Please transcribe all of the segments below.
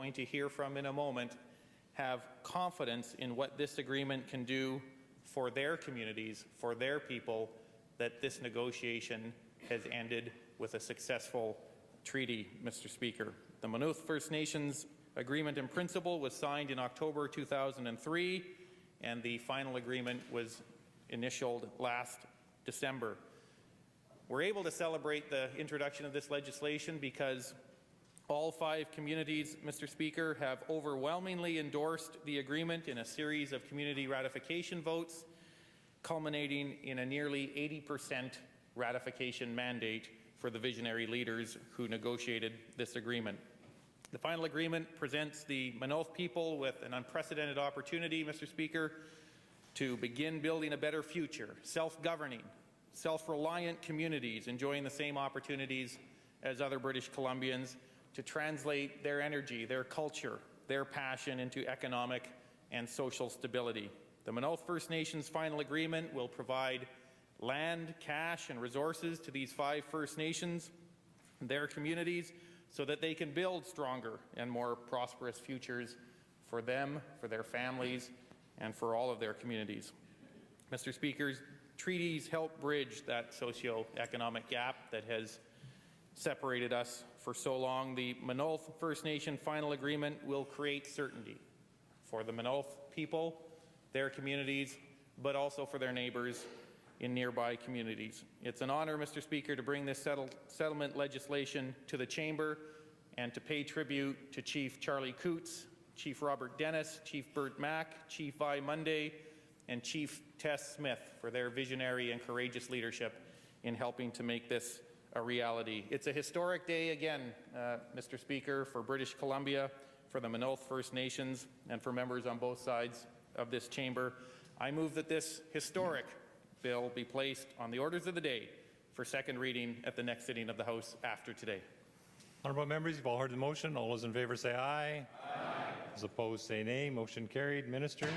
going to hear from in a moment have confidence in what this agreement can do for their communities, for their people, that this negotiation has ended with a successful treaty, Mr. Speaker. The Maa-nulth First Nations Agreement in Principle was signed in October 2003, and the final agreement was initialed last December. We're able to celebrate the introduction of this legislation because all 5 communities, Mr. Speaker, have overwhelmingly endorsed the agreement in a series of community ratification votes, culminating in a nearly 80% ratification mandate for the visionary leaders who negotiated this agreement. The final agreement presents the Maa-nulth people with an unprecedented opportunity, Mr. Speaker, to begin building a better future, self-governing, self-reliant communities enjoying the same opportunities as other British Columbians, to translate their energy, their culture, their passion into economic and social stability. The Maa-nulth First Nations Final Agreement will provide land, cash, and resources to these 5 First Nations, their communities, so that they can build stronger and more prosperous futures for them, for their families, and for all of their communities. Mr. Speaker, treaties help bridge that socio-economic gap that has separated us for so long. The Maa-nulth First Nation Final Agreement will create certainty for the Maa-nulth people, their communities, but also for their neighbours in nearby communities. It's an honour, Mr. Speaker, to bring this settlement legislation to the Chamber and to pay tribute to Chief Charlie Coots, Chief Robert Dennis, Chief Bert Mack, Chief Vi Monday, and Chief Tess Smith for their visionary and courageous leadership in helping to make this a reality. It's a historic day again, Mr. Speaker, for British Columbia, for the Maa-nulth First Nations, and for members on both sides of this chamber. I move that this historic bill be placed on the orders of the day for second reading at the next sitting of the House after today. Honourable members, you've all heard the motion. All those in favour say aye. Aye. Those opposed say nay. Motion carried. Minister.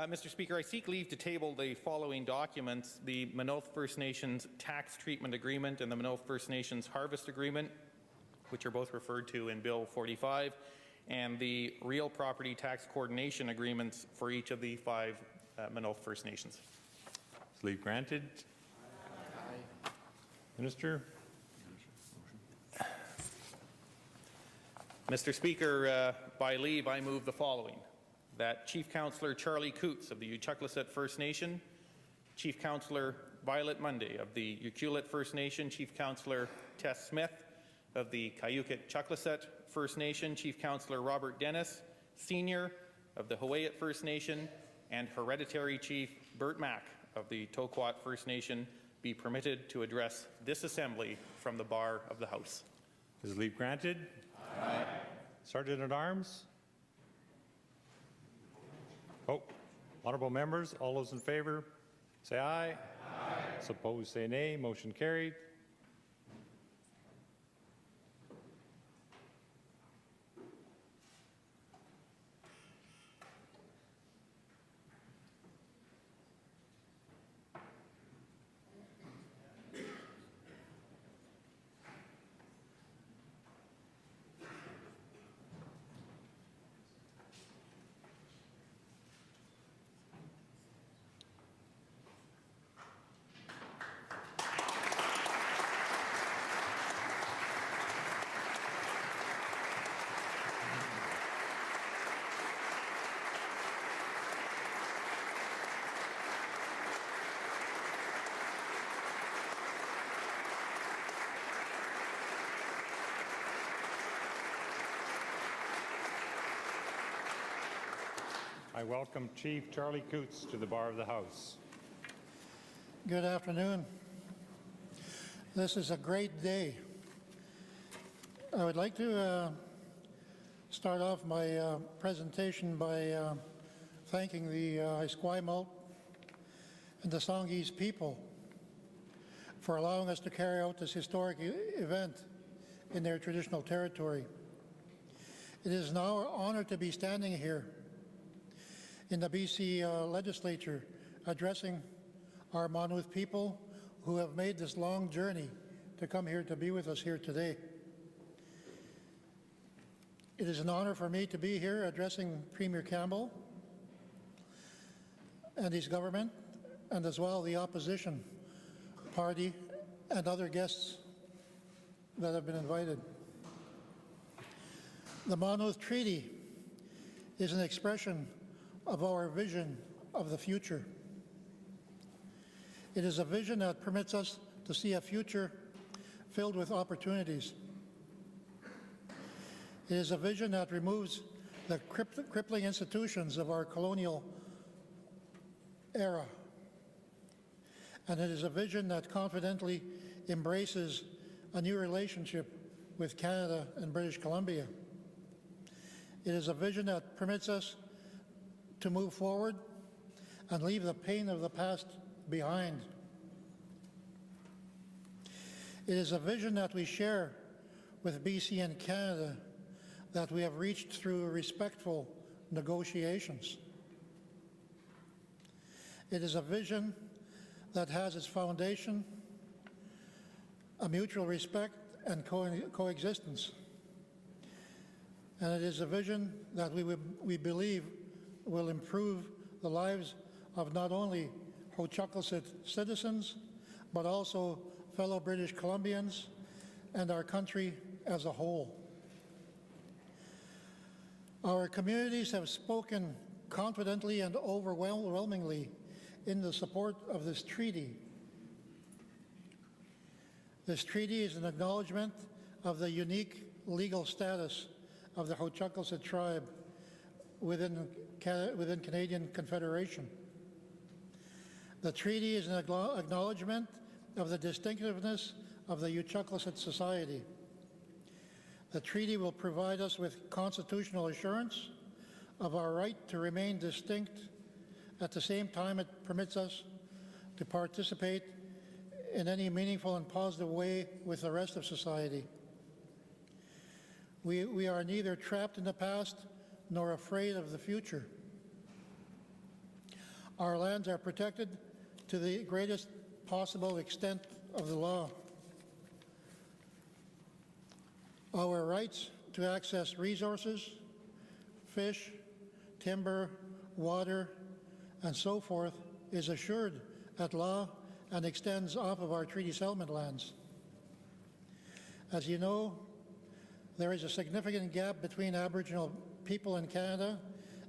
Mr. Speaker, I seek leave to table the following documents: the Maa-nulth First Nations Tax Treatment Agreement and the Maa-nulth First Nations Harvest Agreement, which are both referred to in Bill 45, and the Real Property Tax Coordination Agreements for each of the 5 Maa-nulth First Nations. Is leave granted? Aye. Minister. Mr. Speaker, by leave, I move the following: that Chief Councillor Charlie Coots of the Uchucklesaht First Nation, Chief Councillor Violet Monday of the Ucluelet First Nation, Chief Councillor Tess Smith of the Kyuquot First Nation, Chief Councillor Robert Dennis, Sr. of the Huuayaht First Nation, and Hereditary Chief Bert Mack of the Toquaht First Nation be permitted to address this Assembly from the bar of the House. Is leave granted? Aye. Sergeant at Arms. Oh, honourable members, all those in favour say aye. Aye. Those opposed say nay. Motion carried. I welcome Chief Charlie Coots to the bar of the House. Good afternoon. This is a great day. I would like to start off my presentation by thanking the Esquimalt and the Songhees people for allowing us to carry out this historic event in their traditional territory. It is now an honor to be standing here in the BC Legislature addressing our Maa-nulth people who have made this long journey to come here to be with us here today. It is an honor for me to be here addressing Premier Campbell and his government, and as well the opposition party and other guests that have been invited. The Maa-nulth Treaty is an expression of our vision of the future. It is a vision that permits us to see a future filled with opportunities. It is a vision that removes the crippling institutions of our colonial era. And it is a vision that confidently embraces a new relationship with Canada and British Columbia. It is a vision that permits us to move forward and leave the pain of the past behind. It is a vision that we share with BC and Canada that we have reached through respectful negotiations. It is a vision that has its foundation a mutual respect and coexistence. And it is a vision that we believe will improve the lives of not only Uchucklesaht citizens, but also fellow British Columbians and our country as a whole. Our communities have spoken confidently and overwhelmingly in the support of this treaty. This treaty is an acknowledgement of the unique legal status of the Uchucklesaht Tribe within Canadian Confederation. The treaty is an acknowledgement of the distinctiveness of the Uchucklesaht society. The treaty will provide us with constitutional assurance of our right to remain distinct. At the same time, it permits us to participate in any meaningful and positive way with the rest of society. We are neither trapped in the past nor afraid of the future. Our lands are protected to the greatest possible extent of the law. Our rights to access resources, fish, timber, water, and so forth is assured at law and extends off of our treaty settlement lands. As you know, there is a significant gap between Aboriginal people in Canada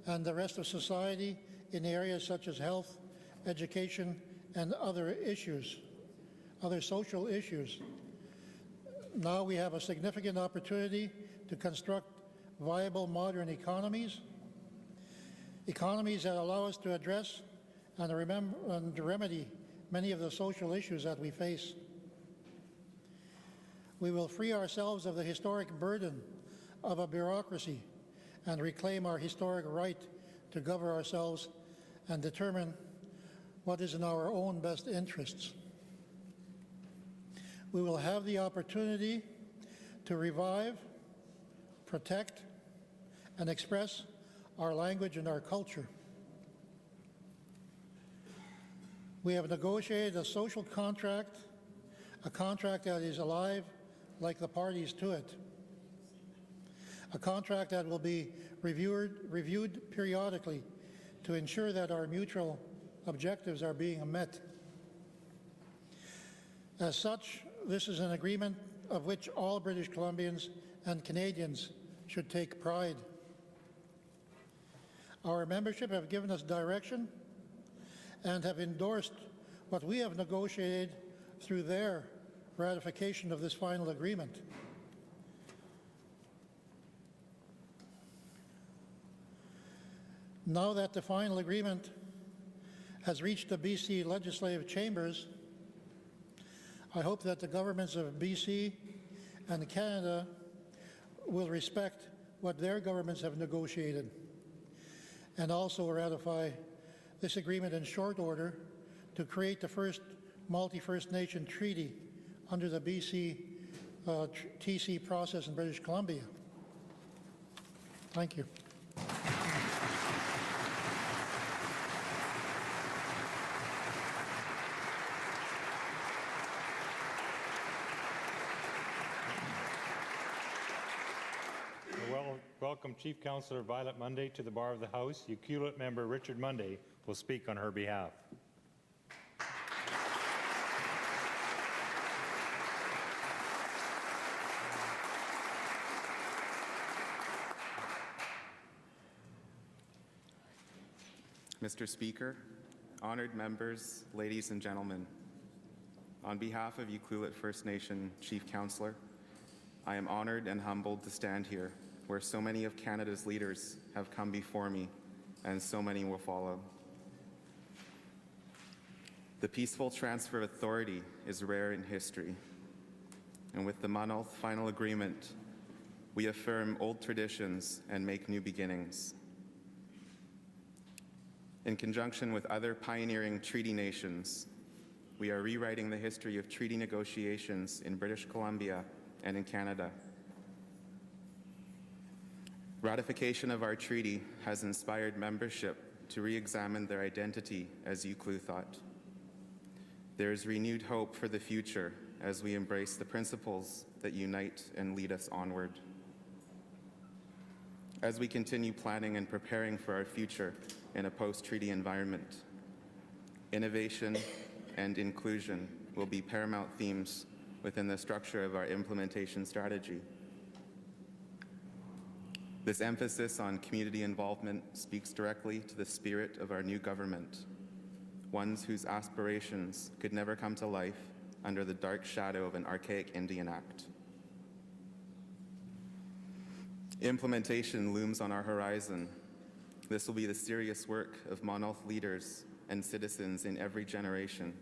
and the rest of society in areas such as health, education, and other social issues. Now we have a significant opportunity to construct viable modern economies that allow us to address and remedy many of the social issues that we face. We will free ourselves of the historic burden of a bureaucracy and reclaim our historic right to govern ourselves and determine what is in our own best interests. We will have the opportunity to revive, protect, and express our language and our culture. We have negotiated a social contract, a contract that is alive like the parties to it, a contract that will be reviewed periodically to ensure that our mutual objectives are being met. As such, this is an agreement of which all British Columbians and Canadians should take pride. Our membership have given us direction and have endorsed what we have negotiated through their ratification of this final agreement. Now that the final agreement has reached the BC Legislative Chambers, I hope that the governments of BC and Canada will respect what their governments have negotiated and also ratify this agreement in short order to create the first multi-First Nation treaty under the BC TC process in British Columbia. Thank you. Welcome Chief Councillor Violet Monday to the bar of the House. Ucluelet member Richard Monday will speak on her behalf. Mr. Speaker, honored members, ladies and gentlemen, on behalf of Ucluelet First Nation Chief Councillor, I am honored and humbled to stand here where so many of Canada's leaders have come before me and so many will follow. The peaceful transfer of authority is rare in history, and with the Maa-nulth Final Agreement, we affirm old traditions and make new beginnings. In conjunction with other pioneering treaty nations, we are rewriting the history of treaty negotiations in British Columbia and in Canada. Ratification of our treaty has inspired membership to re-examine their identity as Yuucluthaht. There is renewed hope for the future as we embrace the principles that unite and lead us onward. As we continue planning and preparing for our future in a post-treaty environment, innovation and inclusion will be paramount themes within the structure of our implementation strategy. This emphasis on community involvement speaks directly to the spirit of our new government, ones whose aspirations could never come to life under the dark shadow of an archaic Indian Act. Implementation looms on our horizon. This will be the serious work of Maa-nulth leaders and citizens in every generation.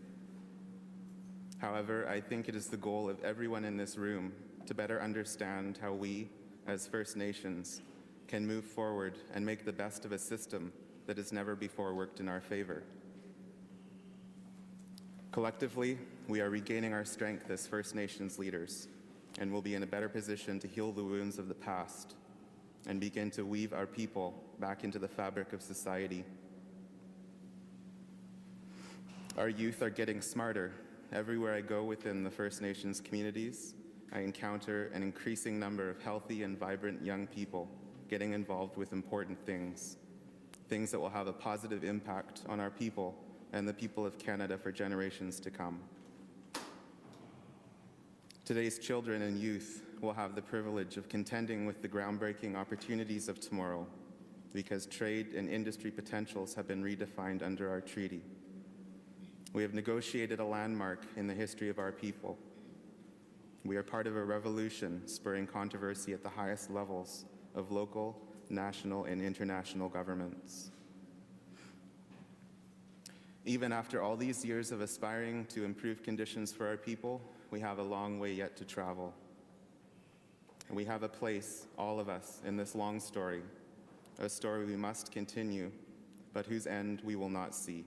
However, I think it is the goal of everyone in this room to better understand how we, as First Nations, can move forward and make the best of a system that has never before worked in our favor. Collectively, we are regaining our strength as First Nations leaders and will be in a better position to heal the wounds of the past and begin to weave our people back into the fabric of society. Our youth are getting smarter. Everywhere I go within the First Nations communities, I encounter an increasing number of healthy and vibrant young people getting involved with important things that will have a positive impact on our people and the people of Canada for generations to come. Today's children and youth will have the privilege of contending with the groundbreaking opportunities of tomorrow because trade and industry potentials have been redefined under our treaty. We have negotiated a landmark in the history of our people. We are part of a revolution spurring controversy at the highest levels of local, national, and international governments. Even after all these years of aspiring to improve conditions for our people, we have a long way yet to travel. And we have a place, all of us, in this long story, a story we must continue, but whose end we will not see.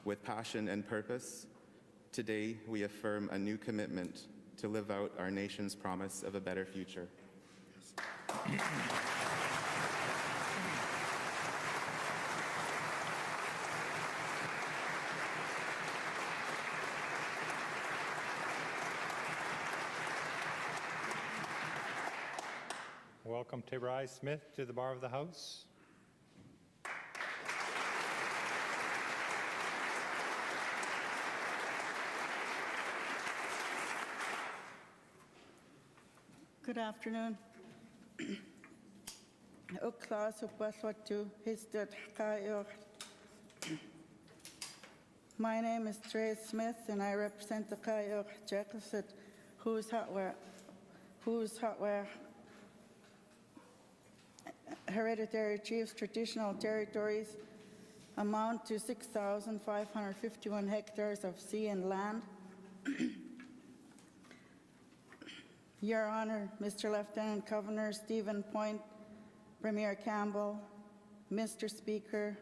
With passion and purpose, today we affirm a new commitment to live out our nation's promise of a better future. Welcome Tabrai Smith to the bar of the House. Good afternoon. My name is Trace Smith and I represent the Kyuquot Checklesaht, Huuayaht hereditary chiefs. Traditional territories amount to 6,551 hectares of sea and land. Your Honor, Mr. Lieutenant Governor Stephen Point, Premier Campbell, Mr. Speaker,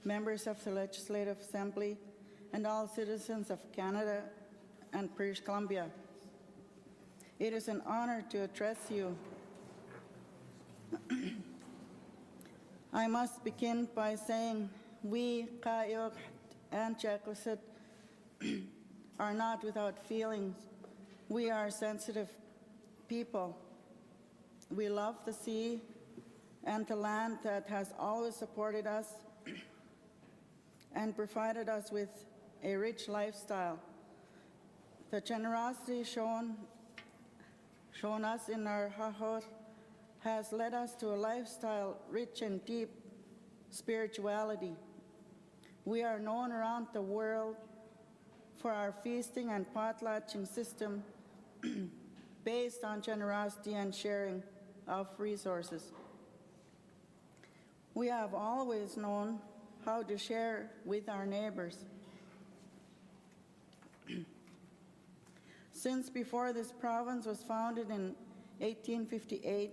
members of the Legislative Assembly, and all citizens of Canada and British Columbia. It is an honor to address you I must begin by saying we, Kyuquot and Checklesaht, are not without feelings. We are sensitive people. We love the sea and the land that has always supported us and provided us with a rich lifestyle. The generosity shown us in our Huuayaht has led us to a lifestyle rich in deep spirituality. We are known around the world for our feasting and potlatching system based on generosity and sharing of resources. We have always known how to share with our neighbors. Since before this province was founded in 1858,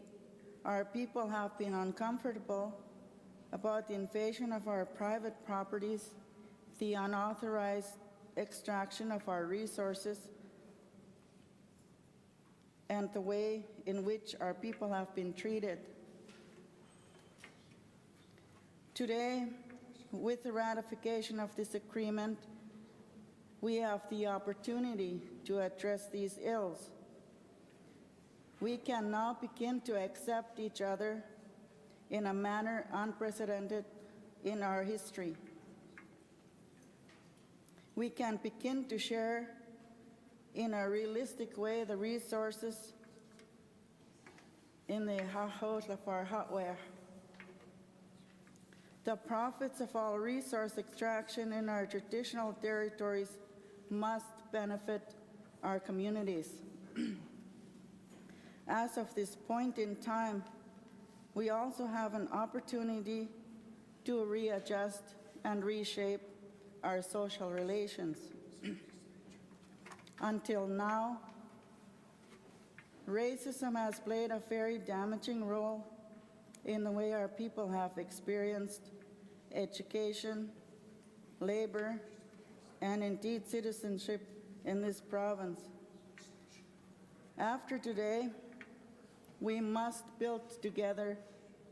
our people have been uncomfortable about the invasion of our private properties, the unauthorized extraction of our resources, and the way in which our people have been treated. Today, with the ratification of this agreement, we have the opportunity to address these ills. We can now begin to accept each other in a manner unprecedented in our history. We can begin to share in a realistic way the resources in the Huuayaht of our Huuayaht. The profits of all resource extraction in our traditional territories must benefit our communities. As of this point in time, we also have an opportunity to readjust and reshape our social relations. Until now, racism has played a very damaging role in the way our people have experienced education, labor, and indeed citizenship in this province. After today, we must build together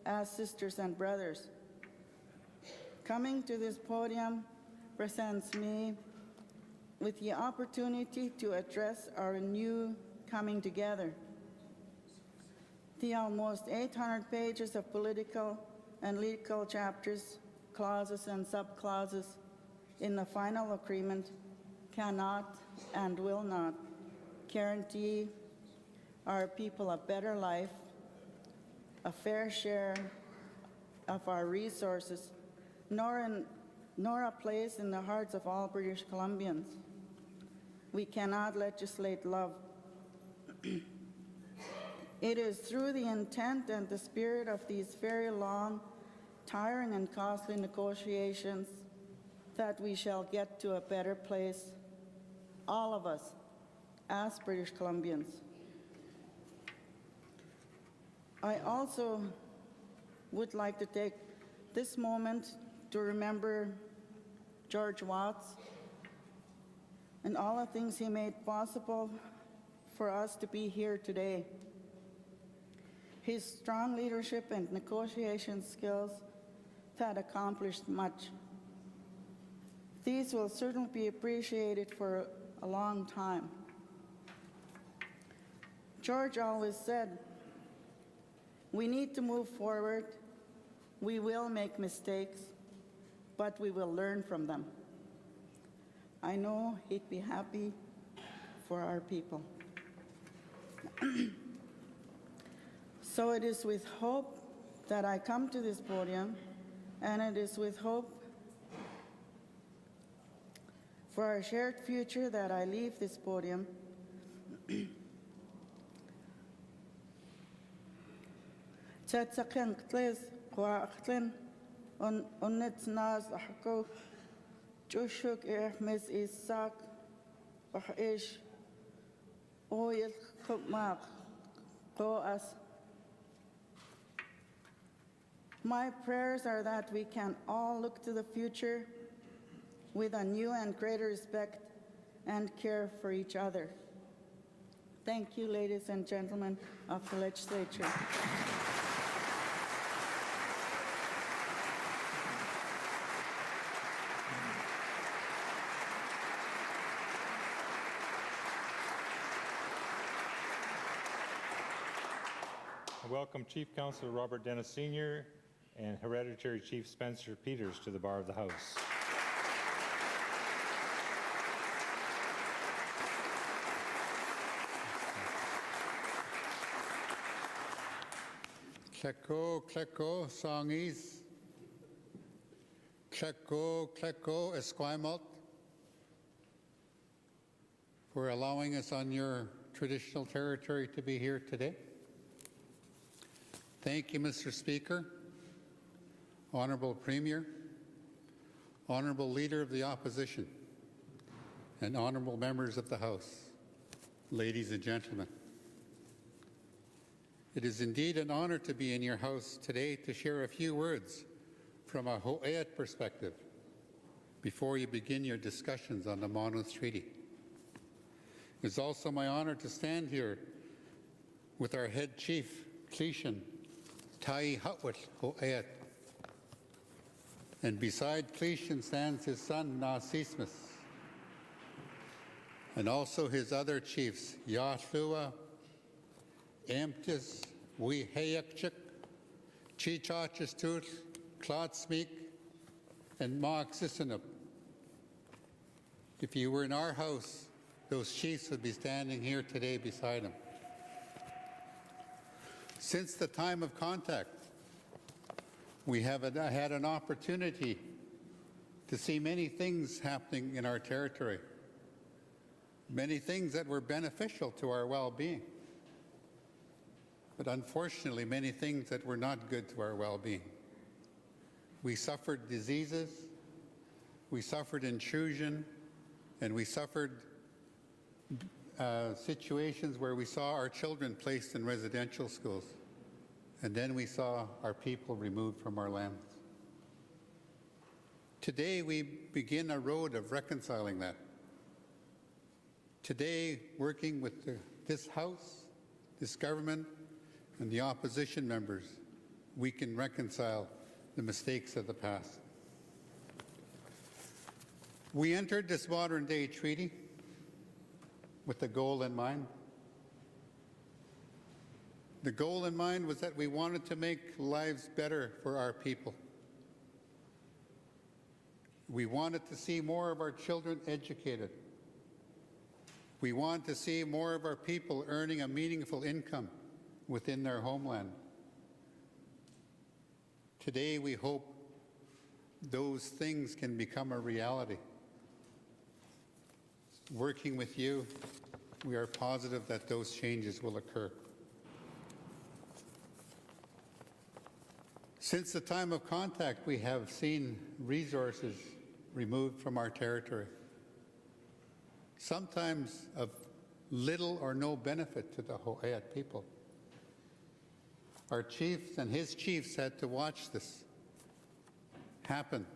as sisters and brothers. Coming to this podium presents me with the opportunity to address our new coming together. The almost 800 pages of political and legal chapters, clauses and subclauses in the final agreement cannot and will not guarantee our people a better life, a fair share of our resources, nor a place in the hearts of all British Columbians. We cannot legislate love. It is through the intent and the spirit of these very long, tiring and costly negotiations that we shall get to a better place, all of us, as British Columbians. I also would like to take this moment to remember George Watts and all the things he made possible for us to be here today. His strong leadership and negotiation skills that accomplished much. These will certainly be appreciated for a long time. George always said, we need to move forward. We will make mistakes, but we will learn from them. I know he'd be happy for our people. So it is with hope that I come to this podium, and it is with hope for our shared future that I leave this podium. My prayers are that we can all look to the future with a new and greater respect and care for each other. Thank you, ladies and gentlemen of the legislature. I welcome Chief Counsellor Robert Dennis Sr. and Hereditary Chief Spencer Peters to the bar of the House. Checklesaht Songis. Checklesaht Esquimalt, for allowing us on your traditional territory to be here today. Thank you, Mr. Speaker, Honourable Premier, Honourable Leader of the Opposition, and Honourable Members of the House, ladies and gentlemen. It is indeed an honour to be in your House today to share a few words from a Huuayaht perspective before you begin your discussions on the Maa-nulth Treaty. It's also my honour to stand here with our head chief, Cleishan Tai Hutwit Huuayaht. And beside Cleishan stands his son, Naasismus, and also his other chiefs, Yuucluelet, Amtis, Huuayaht, Checklesaht, Clotsmeek, and Maa-nulth. If you were in our house, those chiefs would be standing here today beside him. Since the time of contact, we have had an opportunity to see many things happening in our territory, many things that were beneficial to our well-being, but unfortunately many things that were not good to our well-being. We suffered diseases, we suffered intrusion, and we suffered situations where we saw our children placed in residential schools, and then we saw our people removed from our lands. Today we begin a road of reconciling that. Today, working with this House, this government, and the opposition members, we can reconcile the mistakes of the past. We entered this modern-day treaty with a goal in mind. The goal in mind was that we wanted to make lives better for our people. We wanted to see more of our children educated. We want to see more of our people earning a meaningful income within their homeland. Today, we hope those things can become a reality. Working with you, we are positive that those changes will occur. Since the time of contact, we have seen resources removed from our territory, sometimes of little or no benefit to the Huuayaht people. Our chiefs and his chiefs had to watch this happen,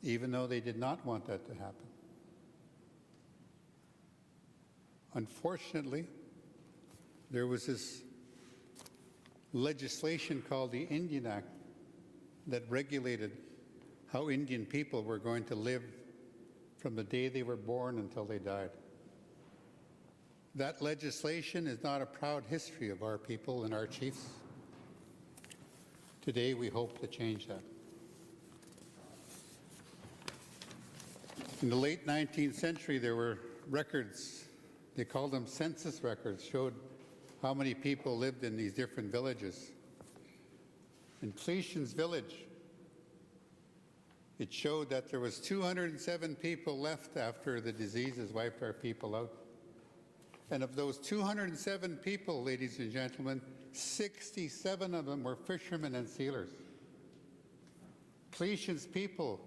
even though they did not want that to happen. Unfortunately, there was this legislation called the Indian Act that regulated how Indian people were going to live from the day they were born until they died. That legislation is not a proud history of our people and our chiefs. Today, we hope to change that. In the late 19th century, there were records, they called them census records, showed how many people lived in these different villages. In Cleishan's village, it showed that there was 207 people left after the diseases wiped our people out. And of those 207 people, ladies and gentlemen, 67 of them were fishermen and sealers. Cleishan's people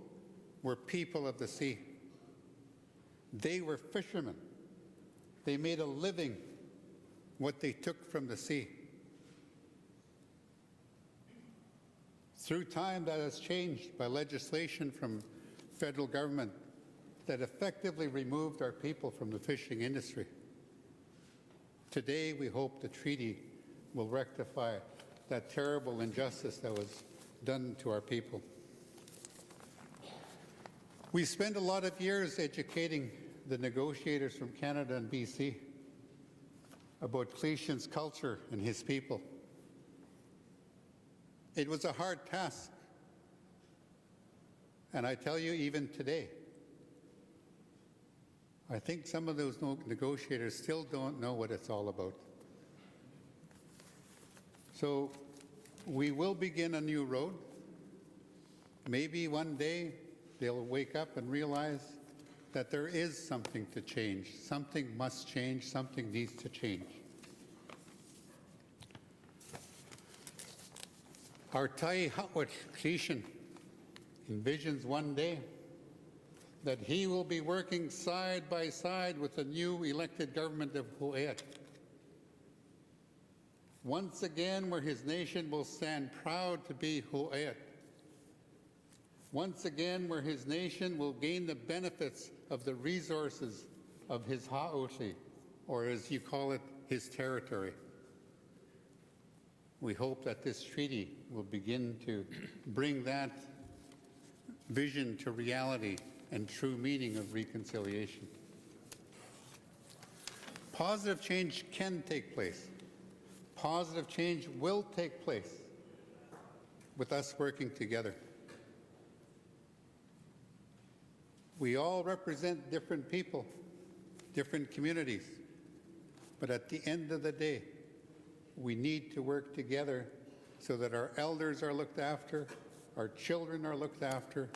were people of the sea. They were fishermen. They made a living what they took from the sea. Through time, that has changed by legislation from federal government that effectively removed our people from the fishing industry. Today, we hope the treaty will rectify that terrible injustice that was done to our people. We spent a lot of years educating the negotiators from Canada and BC about Cleishan's culture and his people. It was a hard task. And I tell you, even today, I think some of those negotiators still don't know what it's all about. So we will begin a new road. Maybe one day they'll wake up and realize that there is something to change. Something must change. Something needs to change. Our Uchucklesaht Tribe envisions one day that he will be working side by side with the new elected government of Huu-ay-aht. Once again, where his nation will stand proud to be Huuayaht. Once again, where his nation will gain the benefits of the resources of his ha'uti, or as you call it, his territory. We hope that this treaty will begin to bring that vision to reality and true meaning of reconciliation. Positive change can take place. Positive change will take place with us working together. We all represent different people, different communities, but at the end of the day, we need to work together so that our elders are looked after, our children are looked after,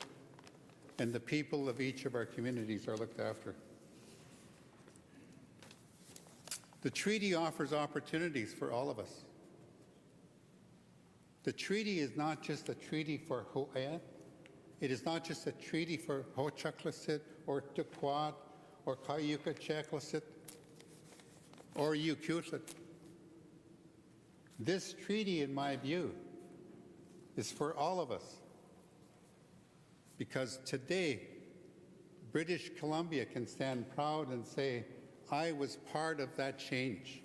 and the people of each of our communities are looked after. The treaty offers opportunities for all of us. The treaty is not just a treaty for Huu-ay-aht. It is not just a treaty for Uchucklesaht or Toquaht or Kyuqout or Yuucluthaht. This treaty, in my view, is for all of us. Because today, British Columbia can stand proud and say, I was part of that change.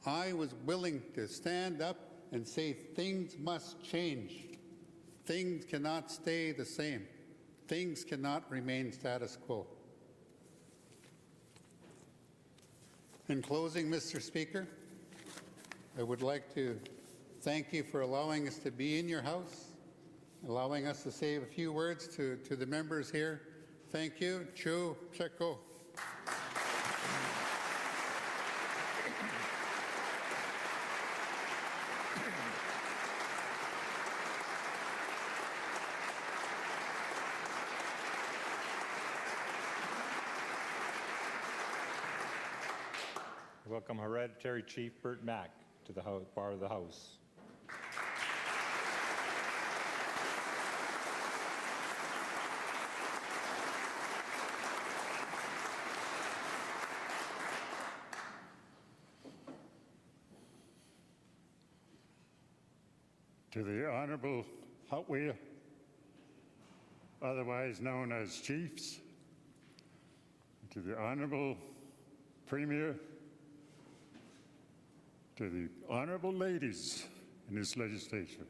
I was willing to stand up and say things must change. Things cannot stay the same. Things cannot remain status quo. In closing, Mr. Speaker, I would like to thank you for allowing us to be in your house, allowing us to say a few words to the members here. Thank you. Checklesaht. Welcome Hereditary Chief Bert Mack to the bar of the House. To the Honourable Huuayaht, otherwise known as Chiefs, to the Honourable Premier, to the Honourable Ladies in this legislature,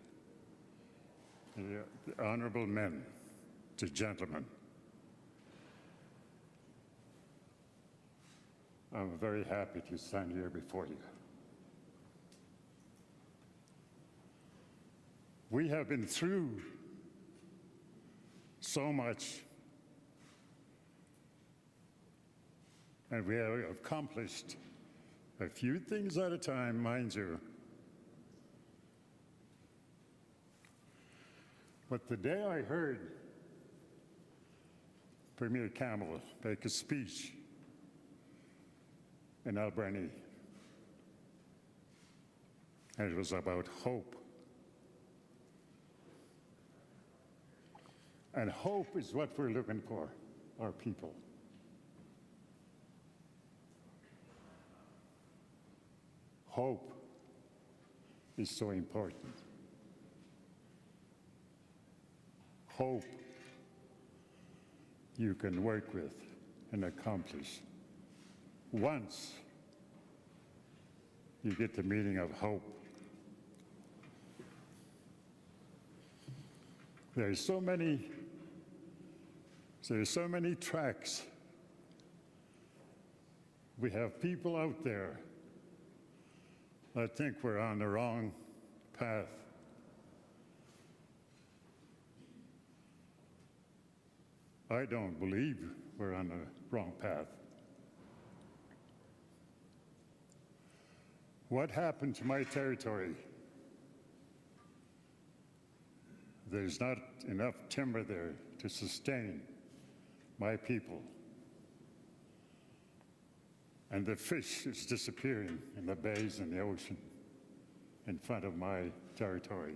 the Honourable Men, to gentlemen, I'm very happy to stand here before you. We have been through so much, and we have accomplished a few things at a time, mind you. But the day I heard Premier Campbell make a speech in Alberni, and it was about hope. And hope is what we're looking for, our people. Hope is so important. Hope you can work with and accomplish. Once you get the meaning of hope, there's so many tracks. We have people out there that think we're on the wrong path. I don't believe we're on the wrong path. What happened to my territory? There's not enough timber there to sustain my people. And the fish is disappearing in the bays and the ocean in front of my territory.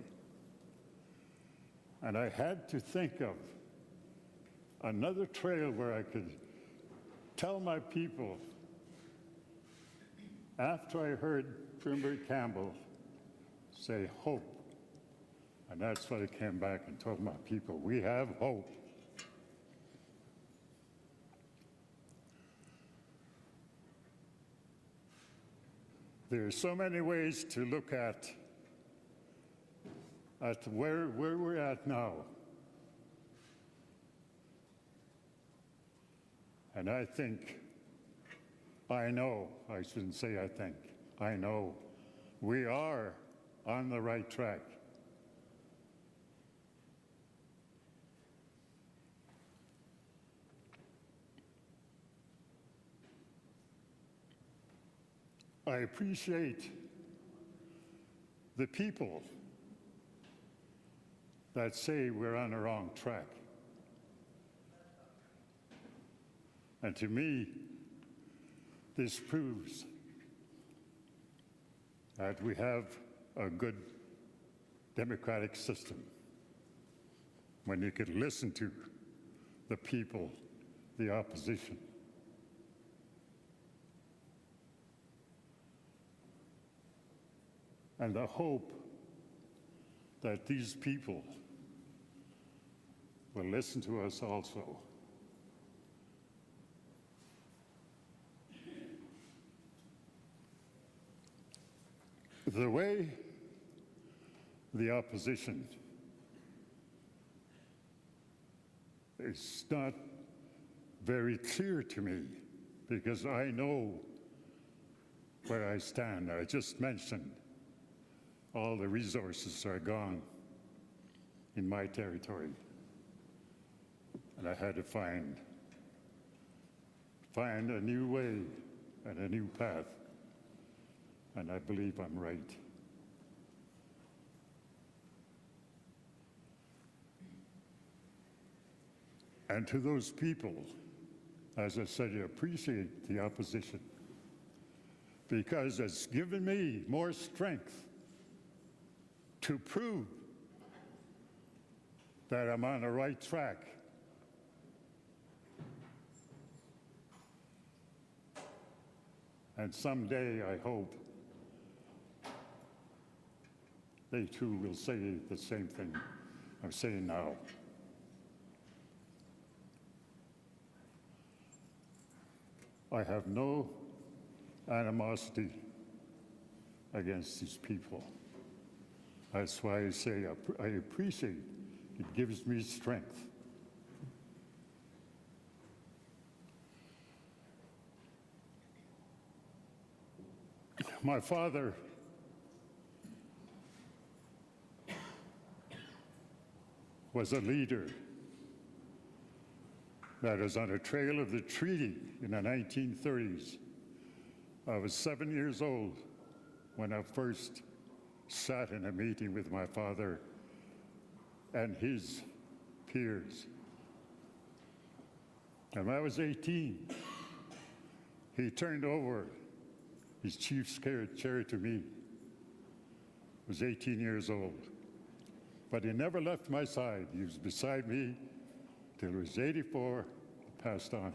And I had to think of another trail where I could tell my people, after I heard Premier Campbell say hope, and that's what I came back and told my people, we have hope. There are so many ways to look at where we're at now. And I think, I know, I shouldn't say I think, I know, we are on the right track. I appreciate the people that say we're on the wrong track. And to me, this proves that we have a good democratic system when you could listen to the people, the opposition. And the hope that these people will listen to us also. The way the opposition is not very clear to me, because I know where I stand. I just mentioned all the resources are gone in my territory. And I had to find a new way and a new path. And I believe I'm right. And to those people, as I said, I appreciate the opposition, because it's given me more strength to prove that I'm on the right track. And someday, I hope, they too will say the same thing I'm saying now. I have no animosity against these people. That's why I say I appreciate it. Gives me strength. My father was a leader that was on a trail of the treaty in the 1930s. I was 7 years old when I first sat in a meeting with my father and his peers. And when I was 18, he turned over his chief's chair to me. I was 18 years old. But he never left my side. He was beside me till he was 84, passed on.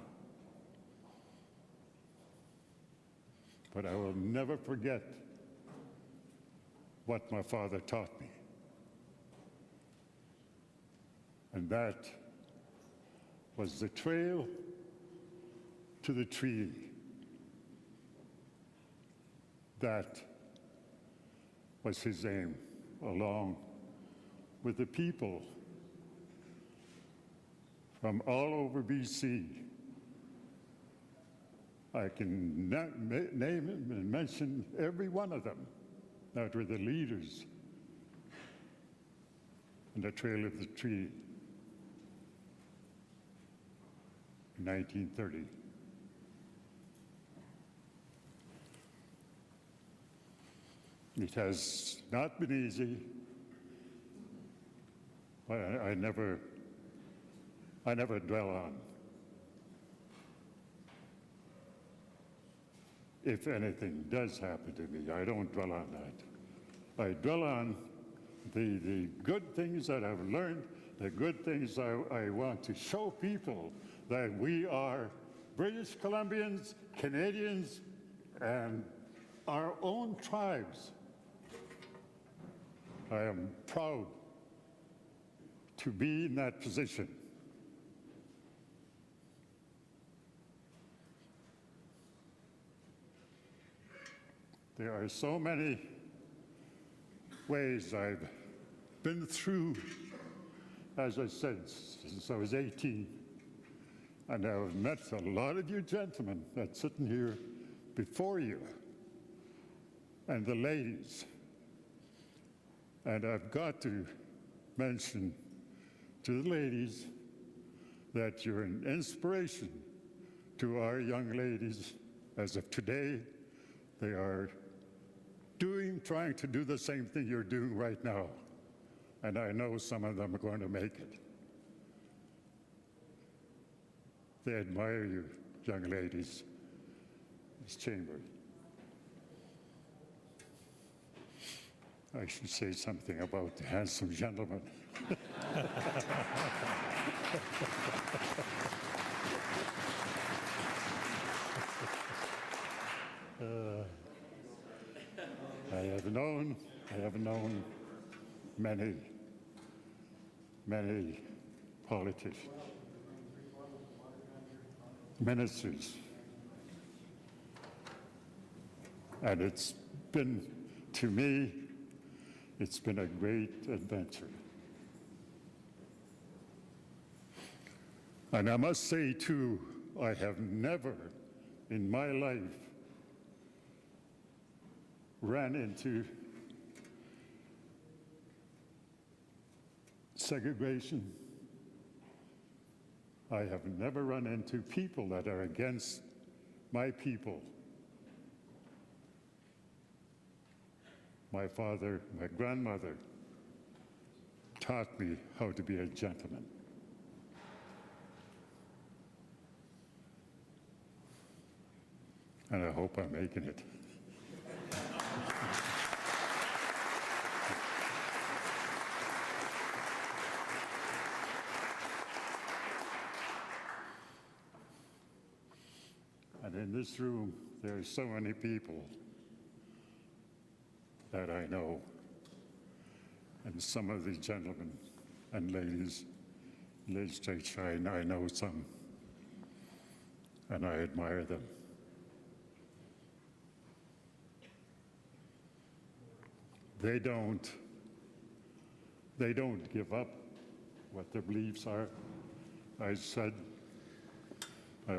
But I will never forget what my father taught me. And that was the trail to the treaty. That was his aim, along with the people from all over BC. I can name and mention every one of them that were the leaders in the Trail of the Treaty. in 1930. It has not been easy, but I never dwell on. If anything does happen to me, I don't dwell on that. I dwell on the good things that I've learned, the good things I want to show people that we are British Columbians, Canadians, and our own tribes. I am proud to be in that position. There are so many ways I've been through, as I said, since I was 18. And I've met a lot of you gentlemen that's sitting here before you, and the ladies. And I've got to mention to the ladies that you're an inspiration to our young ladies. As of today, they are trying to do the same thing you're doing right now. And I know some of them are going to make it. They admire you, young ladies, in this chamber. I should say something about the handsome gentleman. I have known many politicians, ministers, and it's been, to me, it's been a great adventure. And I must say, too, I have never in my life ran into segregation. I have never run into people that are against my people. My father, my grandmother taught me how to be a gentleman. And I hope I'm making it. And in this room, there are so many people that I know, and some of the gentlemen and ladies in the legislature, I know some, and I admire them. They don't give up what their beliefs are. I've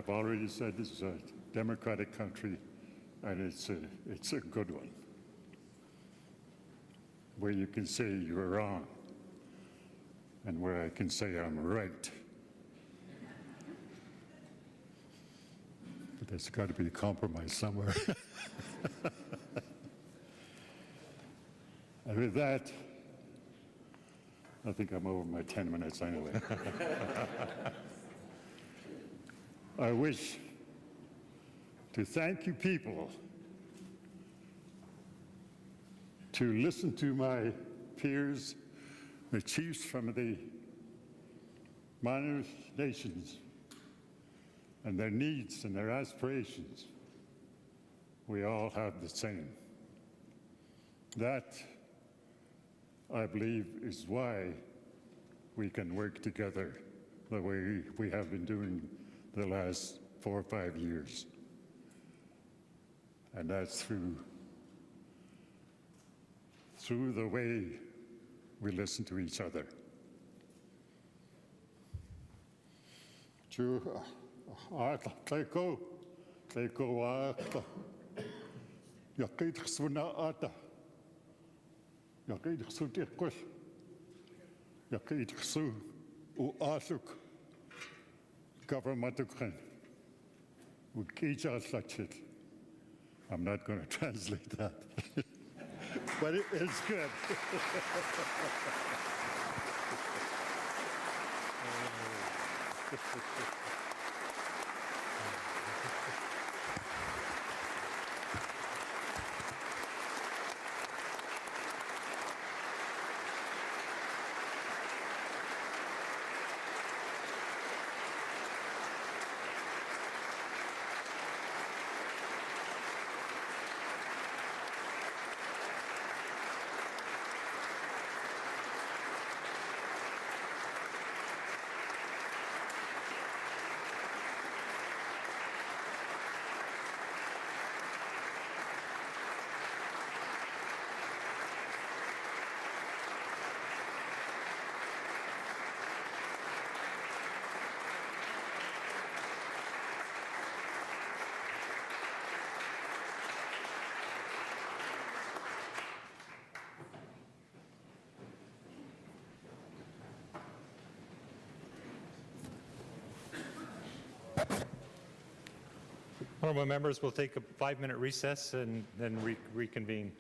already said this is a democratic country, and it's a good one, where you can say you're wrong, and where I can say I'm right. But there's got to be a compromise somewhere. And with that, I think I'm over my 10 minutes anyway. I wish to thank you people to listen to my peers, the chiefs from the Maa-nulth Nations, and their needs and their aspirations. We all have the same. That, I believe, is why we can work together the way we have been doing the last 4 or 5 years. And that's through the way we listen to each other. governmentukren. Uchucklesaht. I'm not going to translate that, but it is good. Honorable members, we'll take a 5-minute recess and then reconvene.